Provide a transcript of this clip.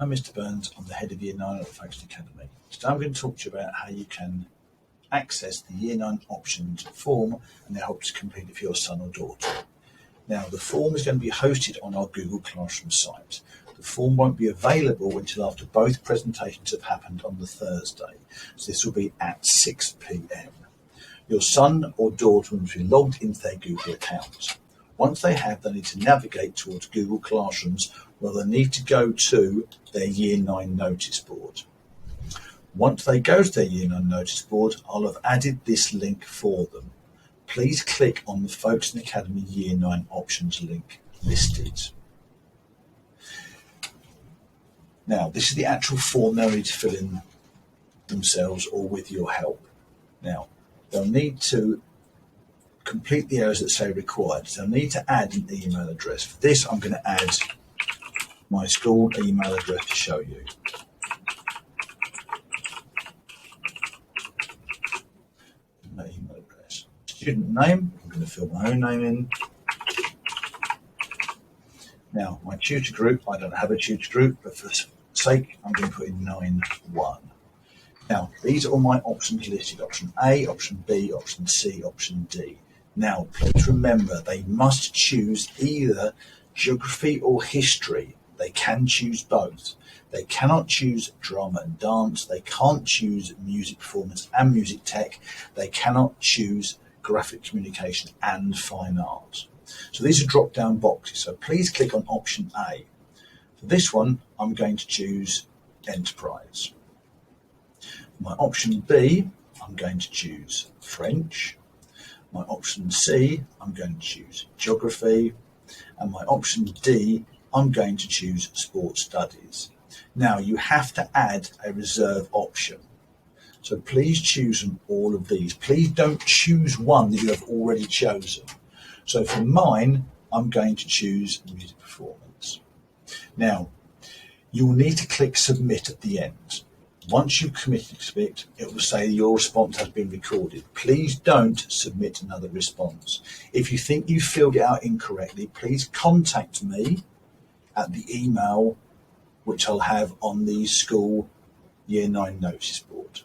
I'm Mr. Burns. I'm the head of Year 9 at the Folkestone Academy. Today I'm going to talk to you about how you can access the Year 9 Options form and help to complete it for your son or daughter. Now, the form is going to be hosted on our Google Classroom site. The form won't be available until after both presentations have happened on the Thursday. So this will be at 6 p.m. Your son or daughter will be logged into their Google account. Once they have, they need to navigate towards Google Classrooms where they need to go to their Year 9 notice board. Once they go to their Year 9 notice board, I'll have added this link for them. Please click on the Folkestone Academy Year 9 Options link listed. Now, this is the actual form they'll need to fill in themselves or with your help. Now, they'll need to complete the areas that say required. So they'll need to add an email address. For this, I'm going to add my school email address to show you. My email address. Student name, I'm going to fill my own name in. Now, my tutor group, I don't have a tutor group, but for sake, I'm going to put in 9-1. Now, these are all my options listed. Option A, option B, option C, option D. Now, please remember, they must choose either geography or history. They can choose both. They cannot choose drama and dance. They can't choose music performance and music tech. They cannot choose graphic communication and fine art. So these are drop-down boxes. So please click on option A. For this one, I'm going to choose enterprise. My option B, I'm going to choose French. My option C, I'm going to choose geography. And my option D, I'm going to choose sports studies. Now, you have to add a reserve option. So please choose from all of these. Please don't choose one that you have already chosen. So for mine, I'm going to choose music performance. Now, you'll need to click submit at the end. Once you've committed to submit, it will say your response has been recorded. Please don't submit another response. If you think you filled it out incorrectly, please contact me at the email which I'll have on the school Year 9 notice board.